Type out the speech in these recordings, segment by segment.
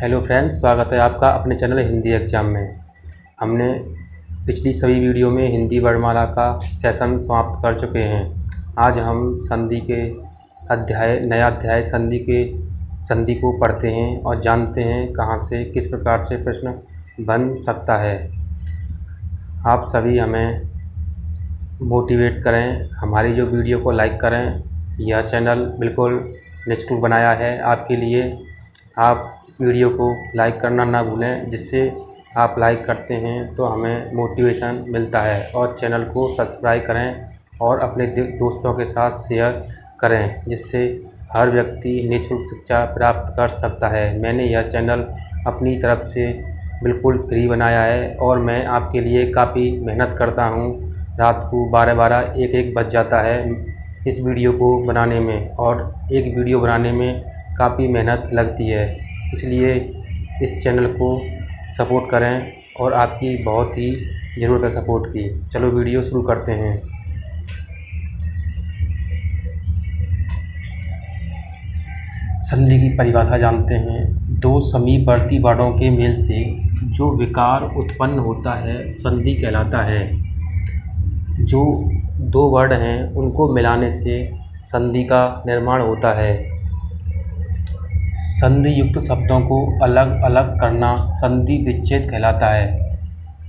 Hello friends, स्वागत है आपका अपने चैनल हिंदी एग्जाम में। हमने पिछली सभी वीडियो में हिंदी वर्णमाला का सेशन समाप्त कर चुके हैं। आज हम संधि के नया अध्याय संधि को पढ़ते हैं और जानते हैं कहाँ से किस प्रकार से प्रश्न बन सकता है। आप सभी हमें मोटिवेट करें, हमारी जो वीडियो को लाइक करें। यह चैनल बिल्कुल निःशुल्क बनाया है आपके लिए। आप इस वीडियो को लाइक करना ना भूलें, जिससे आप लाइक करते हैं तो हमें मोटिवेशन मिलता है। और चैनल को सब्सक्राइब करें और अपने दोस्तों के साथ शेयर करें, जिससे हर व्यक्ति निःशुल्क शिक्षा प्राप्त कर सकता है। मैंने यह चैनल अपनी तरफ से बिल्कुल फ्री बनाया है और मैं आपके लिए काफ़ी मेहनत करता हूँ। रात को 12-12, 1-1 बज जाता है इस वीडियो को बनाने में, और एक वीडियो बनाने में काफ़ी मेहनत लगती है। इसलिए इस चैनल को सपोर्ट करें और आपकी बहुत ही ज़रूरत है सपोर्ट की। चलो वीडियो शुरू करते हैं। संधि की परिभाषा जानते हैं। दो समीपवर्ती वर्णों के मेल से जो विकार उत्पन्न होता है संधि कहलाता है। जो दो वर्ण हैं उनको मिलाने से संधि का निर्माण होता है। संधि युक्त शब्दों को अलग अलग करना संधि विच्छेद कहलाता है।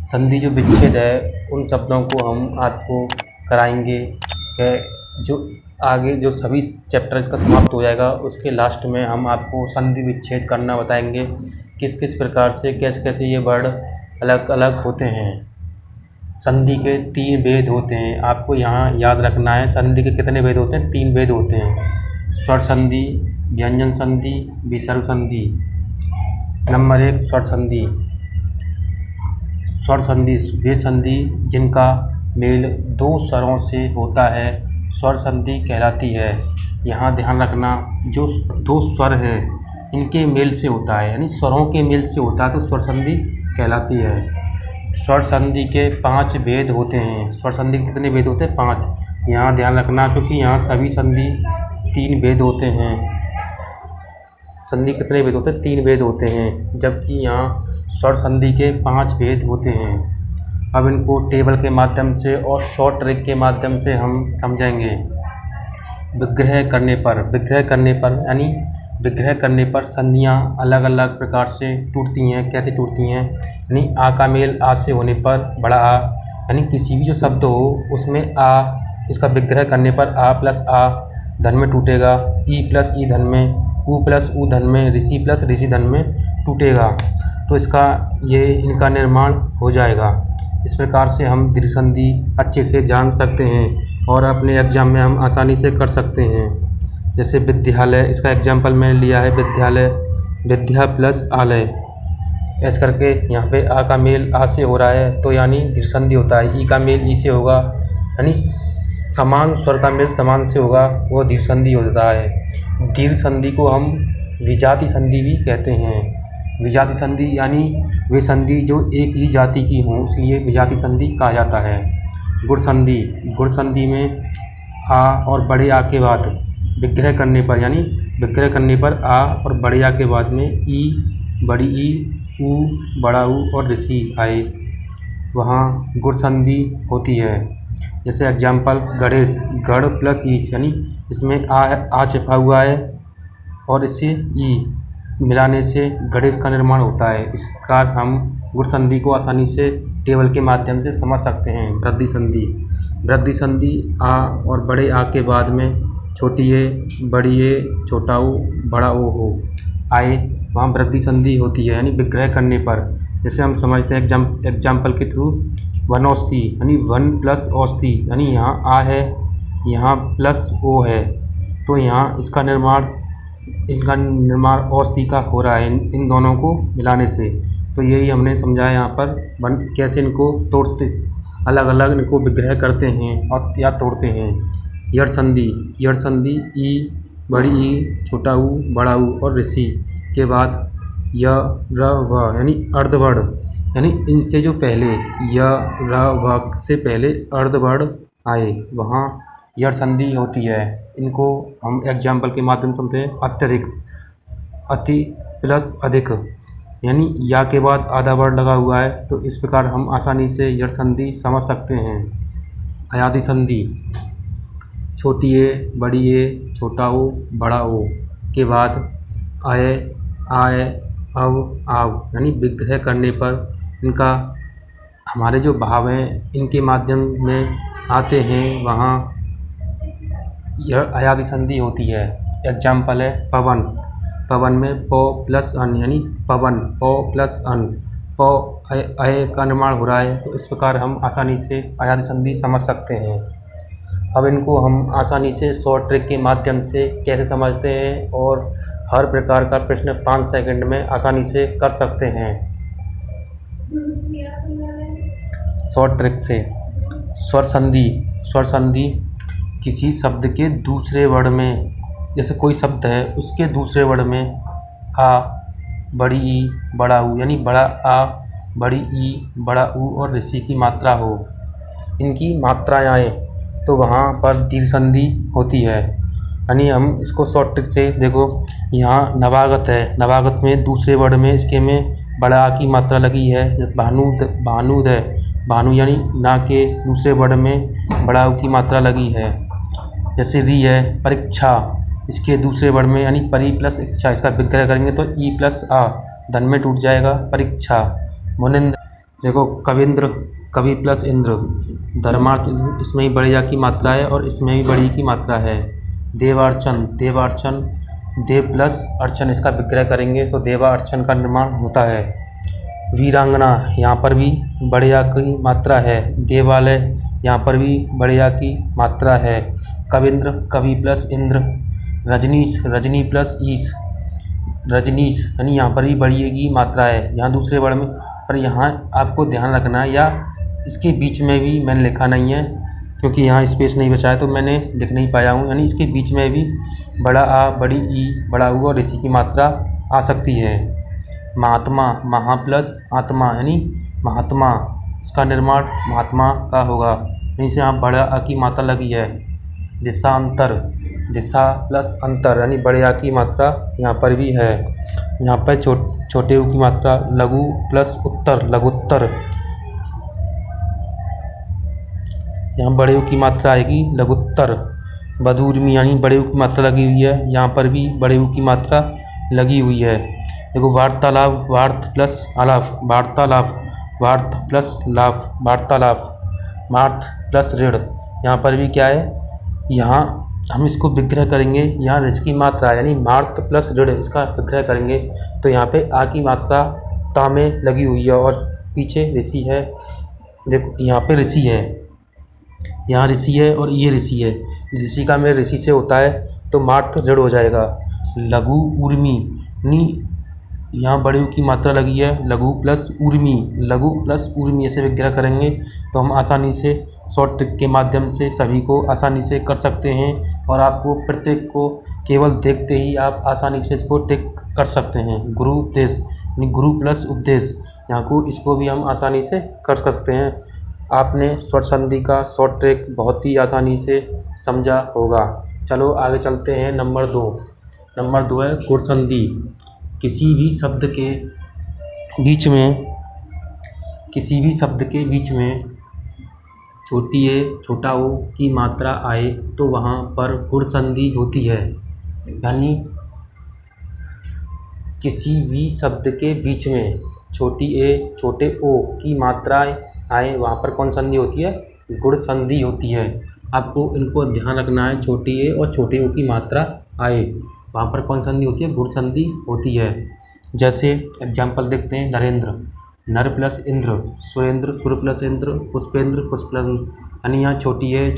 संधि जो विच्छेद है उन शब्दों को हम आपको कराएंगे जो आगे जो सभी चैप्टर इसका समाप्त हो जाएगा उसके लास्ट में हम आपको संधि विच्छेद करना बताएंगे, किस किस प्रकार से कैसे कैसे ये वर्ड अलग अलग होते हैं। संधि के 3 भेद होते हैं, आपको यहाँ याद रखना है। संधि के कितने भेद होते हैं? 3 भेद होते हैं। स्वर संधि, व्यंजन संधि, विसर्ग संधि। नंबर 1 स्वर संधि। स्वर संधि वे संधि जिनका मेल 2 स्वरों से होता है स्वर संधि कहलाती है। यहाँ ध्यान रखना, जो 2 स्वर हैं इनके मेल से होता है, यानी स्वरों के मेल से होता है तो स्वर संधि कहलाती है। स्वर संधि के 5 भेद होते हैं। स्वर संधि के कितने भेद होते हैं? 5। यहाँ ध्यान रखना, क्योंकि यहाँ सभी संधि 3 भेद होते हैं। संधि कितने भेद होते हैं? 3 भेद होते हैं, जबकि यहाँ स्वर संधि के 5 भेद होते हैं। अब इनको टेबल के माध्यम से और शॉर्ट ट्रिक के माध्यम से हम समझेंगे। विग्रह करने पर संधियाँ अलग अलग प्रकार से टूटती हैं। कैसे टूटती हैं? यानी आ का मेल आ से होने पर बड़ा आ, यानी किसी भी जो शब्द हो उसमें आ, इसका विग्रह करने पर आ प्लस आ धन में टूटेगा, ई प्लस ई धन में, ऊ प्लस ऊ धन में, ऋषि प्लस ऋषि धन में टूटेगा। तो इनका निर्माण हो जाएगा। इस प्रकार से हम दीर्घ संधि अच्छे से जान सकते हैं और अपने एग्जाम में हम आसानी से कर सकते हैं। जैसे विद्यालय, इसका एग्जाम्पल मैंने लिया है विद्यालय, विद्या प्लस आलय। ऐसे करके यहाँ पे आ का मेल आ से हो रहा है तो यानी दीर्घ संधि होता है। ई का मेल ई से होगा, यानी समान स्वर का मेल समान से होगा, वो दीर्घ संधि होता है। दीर्घ संधि को हम विजाति संधि भी कहते हैं। विजाति संधि यानी वे संधि जो एक ही जाति की हों, इसलिए विजाति संधि कहा जाता है। गुण संधि में आ और बड़े आ के बाद विग्रह करने पर, यानी विग्रह करने पर आ और बड़े आ के बाद में ई, बड़ी ई, ऊ, बड़ा ऊ और ऋषि आए, वहाँ गुण संधि होती है। जैसे एग्जाम्पल गणेश, गढ़ प्लस ईश, यानी इसमें आ छिपा हुआ है और इससे ई मिलाने से गणेश का निर्माण होता है। इस प्रकार हम गुण संधि को आसानी से टेबल के माध्यम से समझ सकते हैं। वृद्धि संधि आ और बड़े आ के बाद में छोटी ए, बड़ी ए, छोटा ऊ, बड़ा ओ हो आए, वहाँ वृद्धि संधि होती है, यानी विग्रह करने पर। जैसे हम समझते हैं एग्जाम्पल के थ्रू, वनौषधि यानी वन प्लस औषधि, यानी यहाँ आ है, यहाँ प्लस ओ है, तो यहाँ इनका निर्माण औषधि का हो रहा है इन दोनों को मिलाने से। तो यही हमने समझाया यहाँ पर कैसे इनको तोड़ते, अलग अलग इनको विग्रह करते हैं और या तोड़ते हैं। यड़ संधि ई, बड़ी ई, छोटा ऊ, बड़ा ऊ और ऋषि के बाद य, र, व, यानी अर्धवर्ण, यानी इनसे जो पहले य, र, व से पहले अर्धवर्ण आए, वहाँ यड़ संधि होती है। इनको हम एग्जाम्पल के माध्यम से समझते हैं। अति प्लस अधिक, यानी या के बाद आधा वर्ड लगा हुआ है, तो इस प्रकार हम आसानी से यड़ संधि समझ सकते हैं। अयादि संधि, छोटी ए, बड़ी ए, छोटा ओ, बड़ा ओ के बाद अय, आय, अव, आव, यानी विग्रह करने पर इनका हमारे जो भाव हैं इनके माध्यम में आते हैं, वहाँ यह अयादि संधि होती है। एग्जाम्पल है पवन, पवन में प प्लस अन, यानी पवन प प्लस अन, प अय का निर्माण हो रहा है, तो इस प्रकार हम आसानी से अयादि संधि समझ सकते हैं। अब इनको हम आसानी से शॉर्ट ट्रिक के माध्यम से कैसे समझते हैं और हर प्रकार का प्रश्न 5 सेकंड में आसानी से कर सकते हैं। शॉर्ट ट्रिक से स्वर संधि, स्वर संधि किसी शब्द के दूसरे वर्ण में, जैसे कोई शब्द है उसके दूसरे वर्ण में आ, बड़ी ई, बड़ा ऊ, यानी बड़ा आ, बड़ी ई, बड़ा ऊ और ऋषि की मात्रा हो, इनकी मात्राएं आए तो वहाँ पर दीर्घ संधि होती है। यानी हम इसको शॉर्ट ट्रिक से देखो, यहाँ नवागत है, नवागत में दूसरे वर्ण में इसके में बड़ा आ की मात्रा लगी है। भानुद, भानुद है, भानु यानी ना के दूसरे वर्ण में बड़ा ऊ की मात्रा लगी है। जैसे री है, परीक्षा, इसके दूसरे वर्ण में यानी परी प्लस इच्छा, इसका विग्रह करेंगे तो ई प्लस आ, धन में टूट जाएगा, परीक्षा। मुनिंद्र, देखो कविंद्र, कवि प्लस इंद्र, धर्मार्थ, इसमें ही बड़ी आ की मात्रा है और इसमें भी बड़ी की मात्रा है। देवार्चन, देवार्चन, देव प्लस अर्चन, इसका विग्रह करेंगे तो देवा अर्चन का निर्माण होता है। वीरांगना, यहाँ पर भी बड़े आ की मात्रा है। देवालय, यहाँ पर भी बड़े आ की मात्रा है। कविंद्र, कवि प्लस इंद्र। रजनीश, रजनी प्लस ईश, रजनीश, यानी यहाँ पर भी बड़ी ए की मात्रा है, यहाँ दूसरे वर्ण में, पर यहाँ आपको ध्यान रखना है, या इसके बीच में भी मैंने लिखा नहीं है क्योंकि यहाँ स्पेस नहीं बचा है तो मैंने लिख नहीं पाया हूँ, यानी इसके बीच में भी बड़ा आ, बड़ी ई, बड़ा ऊ और ऋषि की मात्रा आ सकती है। महात्मा, महा प्लस आत्मा, यानी महात्मा, इसका निर्माण महात्मा का होगा, यानी से यहाँ बड़ा आ की मात्रा लगी है। दिशांतर, दिशा प्लस अंतर, यानी बड़े आ की मात्रा यहाँ पर भी है। यहाँ पर छोटे ऊ की मात्रा, लघु प्लस उत्तर, लघुत्तर, यहाँ बड़े ऊ की मात्रा आएगी लघुत्तर। बधूर्मी, यानी बड़े ऊ की मात्रा लगी हुई है, यहाँ पर भी बड़े ऊ की मात्रा लगी हुई है। देखो वार्तालाप, वार्त प्लस आलाप, वार्तालाप, वार्त प्लस लाभ, वार्तालाप। मार्थ प्लस ऋण, यहाँ पर भी क्या है, यहाँ हम इसको विग्रह करेंगे, यहाँ ऋष की मात्रा यानी मार्थ प्लस ऋण, इसका विग्रह करेंगे तो यहाँ पे आ की मात्रा ता में लगी हुई है और पीछे ऋषि है। देखो यहाँ पे ऋषि है, यहाँ ऋषि है और ये ऋषि है, ऋषि का मेरे ऋषि से होता है तो मार्थ ऋण हो जाएगा। लघु ऊर्मी, यानी यहाँ बड़े ऊ की मात्रा लगी है, लघु प्लस ऊर्मी, लघु प्लस ऊर्मी, ऐसे विग्रह करेंगे तो हम आसानी से शॉर्ट ट्रिक के माध्यम से सभी को आसानी से कर सकते हैं और आपको प्रत्येक को केवल देखते ही आप आसानी से इसको टिक कर सकते हैं। गुरु उपदेश, यानी गुरु प्लस उपदेश, यहाँ को इसको भी हम आसानी से कर सकते हैं। आपने स्वर संधि का शॉर्ट ट्रिक बहुत ही आसानी से समझा होगा। चलो आगे चलते हैं। नंबर 2, नंबर 2 है गुण संधि। किसी भी शब्द के बीच में छोटी ए, छोटा ओ की मात्रा आए तो वहाँ पर गुण संधि होती है। यानी किसी भी शब्द के बीच में छोटी ए, छोटे ओ की मात्रा आए, वहाँ पर कौन संधि होती है, गुण संधि होती है। आपको इनको ध्यान रखना है, छोटी ए और छोटे ओ की मात्रा आए, वहाँ पर कौन संधि होती है, गुण संधि होती है। जैसे एग्जाम्पल देखते हैं, नरेंद्र, नर प्लस इंद्र, सुरेंद्र, सुर प्लस इंद्र, पुष्पेंद्र, पुष्पेंद्र, यानी यहाँ छोटी ए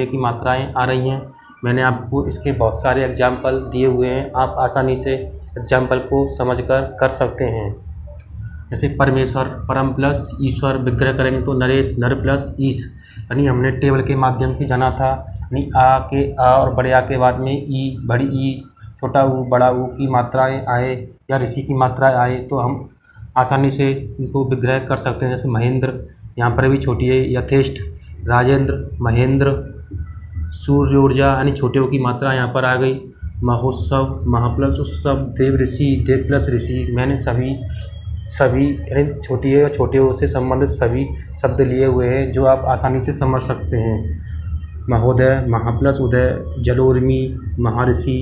की मात्राएं आ रही हैं। मैंने आपको इसके बहुत सारे एग्जाम्पल दिए हुए हैं, आप आसानी से एग्जाम्पल को समझकर कर सकते हैं। जैसे परमेश्वर, परम प्लस ईश्वर, विग्रह करेंगे तो नरेश, नर प्लस ईश, यानी हमने टेबल के माध्यम से जाना था, यानी आ के आ और बड़े आ के बाद में ई, बड़ी ई, छोटा ऊ, बड़ा ऊ की मात्राएं आए या ऋषि की मात्राएं आए तो हम आसानी से इनको विग्रह कर सकते हैं। जैसे महेंद्र, यहाँ पर भी छोटी है, यथेष्ट, राजेंद्र, महेंद्र, सूर्य ऊर्जा, यानी छोटे ऊ की मात्रा यहाँ पर आ गई। महोत्सव, महा प्लस उत्सव, देव ऋषि, देव प्लस ऋषि। मैंने सभी सभी यानी छोटी ए और छोटे ओ से संबंधित सभी शब्द लिए हुए हैं जो आप आसानी से समझ सकते हैं। महोदय, महा प्लस उदय, जलोर्मी, महर्षि,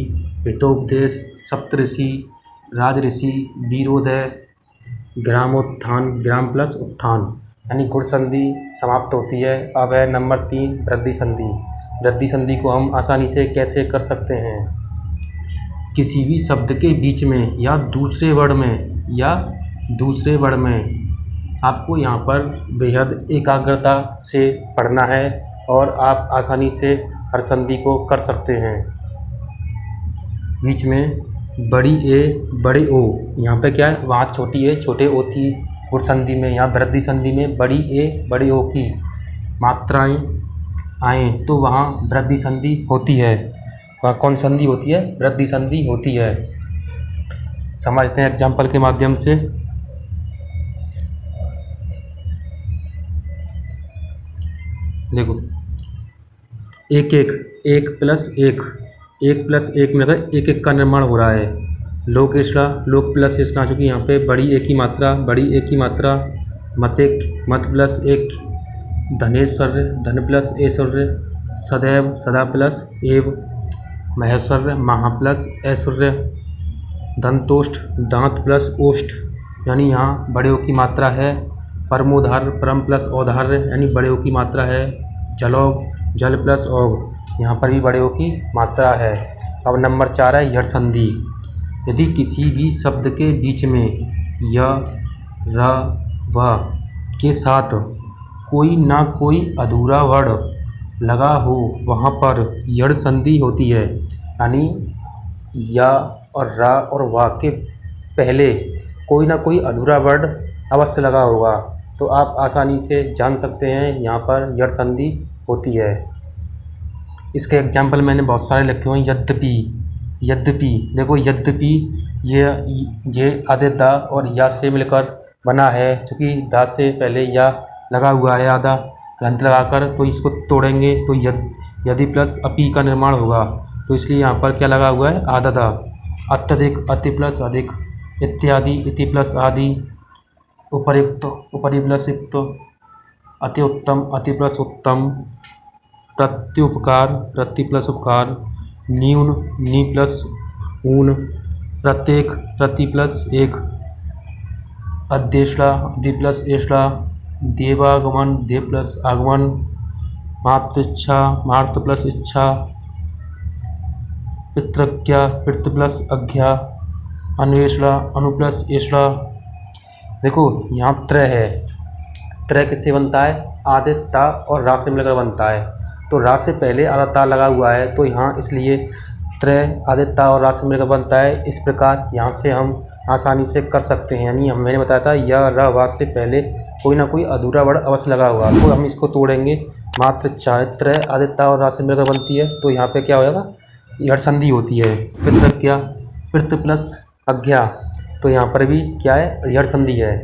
हितोपदेश, सप्तऋषि, राजऋषि, वीरोदय, ग्रामोत्थान, ग्राम प्लस उत्थान, यानी गुण संधि समाप्त होती है। अब है नंबर 3 वृद्धि संधि। वृद्धि संधि को हम आसानी से कैसे कर सकते हैं? किसी भी शब्द के बीच में या दूसरे वर्ड में आपको यहाँ पर बेहद एकाग्रता से पढ़ना है और आप आसानी से हर संधि को कर सकते हैं। बीच में बड़ी ए बड़े ओ, यहाँ पे क्या है, वहाँ छोटी ए छोटे ओ थी गुण संधि में, यहाँ वृद्धि संधि में बड़ी ए बड़े ओ की मात्राएं आएँ तो वहाँ वृद्धि संधि होती है। वहाँ कौन संधि होती है? वृद्धि संधि होती है। समझते हैं एग्जाम्पल के माध्यम से। देखो, एक प्लस एक में अगर एक का निर्माण हो रहा है। लोक एषणा, लोक प्लस एषणा, चूँकि यहाँ पे बड़ी ए की मात्रा, मत प्लस एक, धनेश्वर्य, धन प्लस ऐश्वर्य, सदैव, सदा प्लस एव, महेश्वर्य, महा प्लस ऐश्वर्य, दंतोष्ठ, दांत प्लस ओष्ठ, यानी यहाँ बड़े ओ की मात्रा है। परमोधार्य, परम प्लस औदार्य, यानी बड़े ओ की मात्रा है। जलौघ, जल प्लस औघ, यहाँ पर भी बड़े ओ की मात्रा है। अब नंबर 4 है यड़ संधि। यदि किसी भी शब्द के बीच में य, र, व के साथ कोई ना कोई अधूरा वर्ण लगा हो वहाँ पर यड़ संधि होती है। यानी या और रा और वा के पहले कोई ना कोई अधूरा वर्ण अवश्य लगा होगा तो आप आसानी से जान सकते हैं यहाँ पर यड़ संधि होती है। इसके एग्जाम्पल मैंने बहुत सारे लिखे हुए हैं। यद्यपि, देखो यद्यपि ये आधे दा और या से मिलकर बना है। चूँकि दा से पहले या लगा हुआ है आधा ग्रंथ लगाकर, तो इसको तोड़ेंगे तो यदि प्लस अपी का निर्माण होगा, तो इसलिए यहाँ पर क्या लगा हुआ है? आधा दा। अत्यधिक, अति प्लस अधिक, इत्यादि, इति प्लस आदि, उपर्युक्त, उपरि प्लस युक्त, अति उत्तम, अति प्लस उत्तम, प्रत्युपकार, प्रति प्लस उपकार, न्यून, नी प्लस ऊन, प्रत्येक, प्रति प्लस एक, अध्येष्टा, अधि प्लस एष्टा, देवागमन, देव प्लस आगमन, मातृच्छा, मातृ प्लस इच्छा, पितृज्ञा, पितृ प्लस अज्ञा, अन्वेषणा, अनु प्लस एषणा। देखो यहाँ त्रय है। त्रय किससे बनता है? आधे ता और रा से मिलकर बनता है। तो रा से पहले आधा ता लगा हुआ है तो यहाँ इसलिए त्रय आधे ता और रा से मिलकर बनता है। इस प्रकार यहाँ से हम आसानी से कर सकते हैं। यानी मैंने बताया था या र वा से पहले कोई ना कोई अधूरा वर्ण अवश्य लगा हुआ, तो हम इसको तोड़ेंगे। मात्र त्रय आधे ता और रा से मिलकर बनती है तो यहाँ पे क्या हो जाएगा? यड़ संधि होती है। पितृज्ञा, पितृ प्लस अज्ञा, तो यहाँ पर भी क्या है? यड़ संधि है।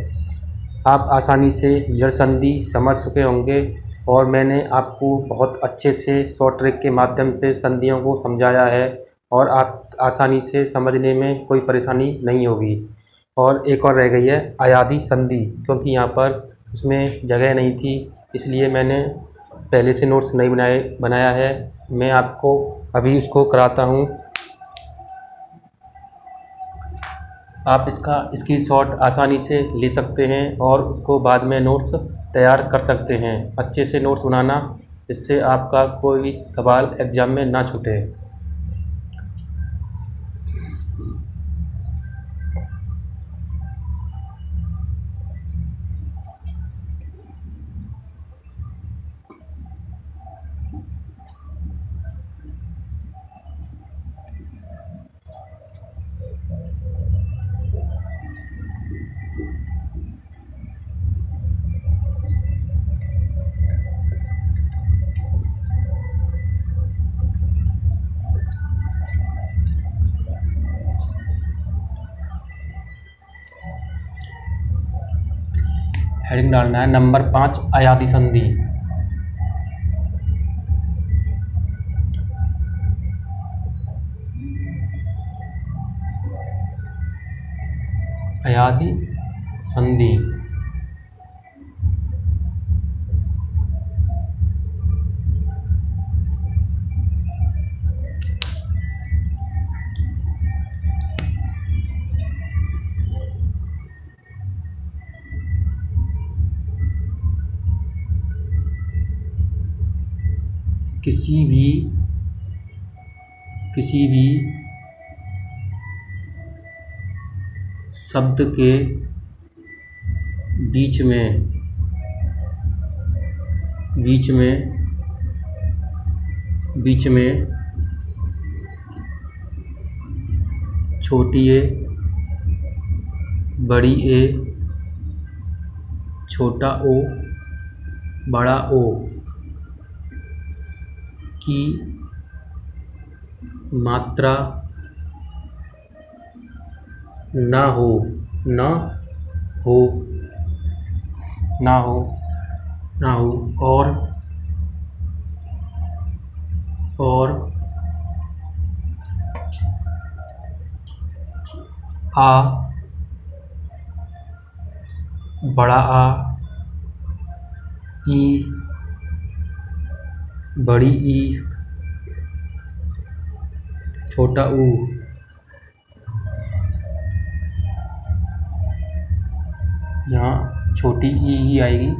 आप आसानी से यड़ संधि समझ चुके होंगे और मैंने आपको बहुत अच्छे से शॉर्ट ट्रिक के माध्यम से संधियों को समझाया है और आप आसानी से समझने में कोई परेशानी नहीं होगी। और एक और रह गई है अयादि संधि, क्योंकि यहाँ पर उसमें जगह नहीं थी इसलिए मैंने पहले से नोट्स नहीं बनाया है। मैं आपको अभी उसको कराता हूँ। आप इसका स्क्रीनशॉट आसानी से ले सकते हैं और उसको बाद में नोट्स तैयार कर सकते हैं। अच्छे से नोट्स बनाना, इससे आपका कोई भी सवाल एग्ज़ाम में ना छूटे। हेडिंग डालना है नंबर 5 अयादि संधि। अयादि संधि। किसी भी शब्द के बीच में छोटी ए, बड़ी ए, छोटा ओ, बड़ा ओ की मात्रा ना हो और आ, बड़ा आ, ई, बड़ी ई, छोटा ऊ। यहाँ छोटी ई ही आएगी।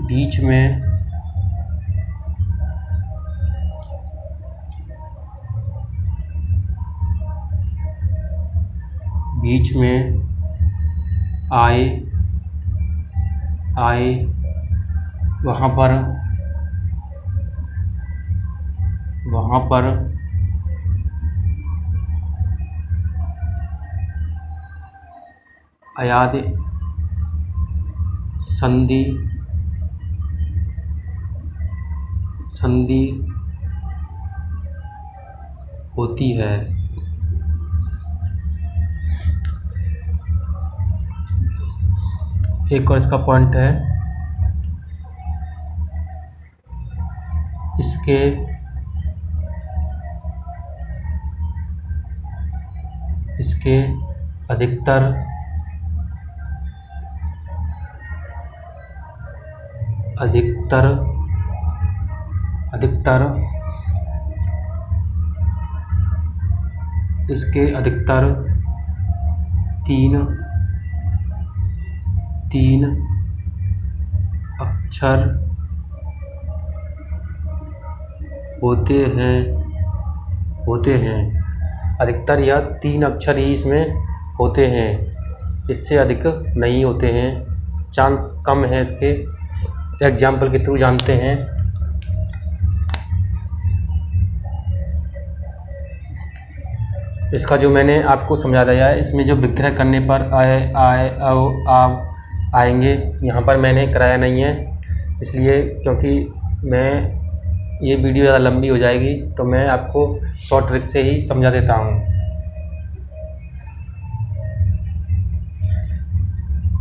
बीच में आए वहाँ पर अयादि संधि होती है। एक और इसका पॉइंट है, इसके अधिकतर तीन अक्षर होते हैं। अधिकतर यह 3 अक्षर ही इसमें होते हैं, इससे अधिक नहीं होते हैं, चांस कम है इसके। एग्जाम्पल के थ्रू जानते हैं। इसका जो मैंने आपको समझा दिया है, इसमें जो विग्रह करने पर आएंगे, यहाँ पर मैंने कराया नहीं है, इसलिए क्योंकि ये वीडियो ज़्यादा लंबी हो जाएगी, तो मैं आपको शॉर्ट ट्रिक से ही समझा देता हूँ।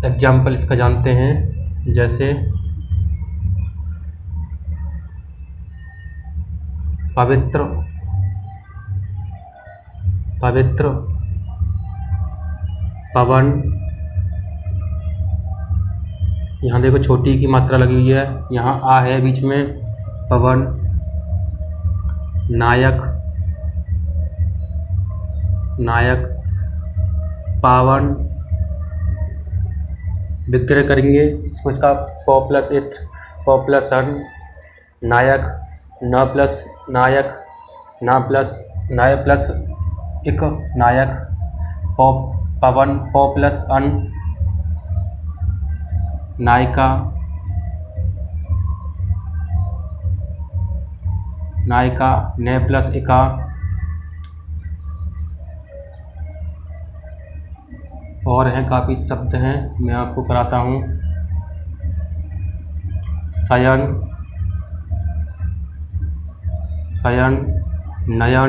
एग्जाम्पल इसका जानते हैं, जैसे पवित्र, पवन। यहाँ देखो छोटी की मात्रा लगी हुई है, यहाँ आ है बीच में, पवन। नायक, पावन। विग्रह करेंगे इसको, इसका प प्लस इत्र, प प्लस अन, नायक, न प्लस नायक, ना प्लस नाय प्लस इक, नायक, पवन, प प्लस अन, नायिका, न प्लस इका, और हैं काफ़ी शब्द हैं, मैं आपको कराता हूँ। शयन, नयन,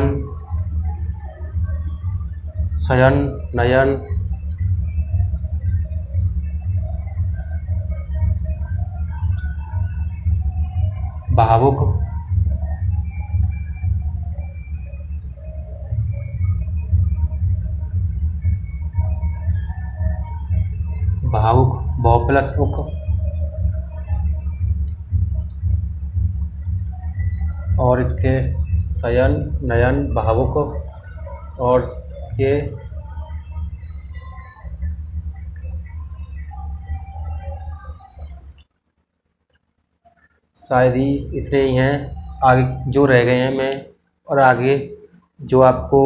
भावुक, भाव प्लस उक, और इसके शयन नयन भावुक, और ये शायद ही इतने ही हैं। आगे जो रह गए हैं मैं और आगे जो आपको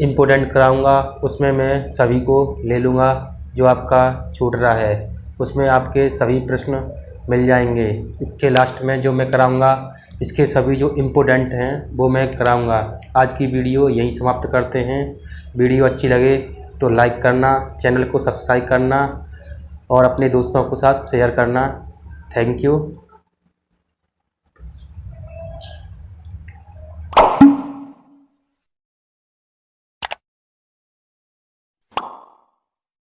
इम्पोर्टेंट कराऊंगा उसमें मैं सभी को ले लूँगा। जो आपका छूट रहा है उसमें आपके सभी प्रश्न मिल जाएंगे। इसके लास्ट में जो मैं कराऊंगा इसके सभी जो इम्पोर्टेंट हैं वो मैं कराऊंगा। आज की वीडियो यहीं समाप्त करते हैं। वीडियो अच्छी लगे तो लाइक करना, चैनल को सब्सक्राइब करना और अपने दोस्तों के साथ शेयर करना। Thank you.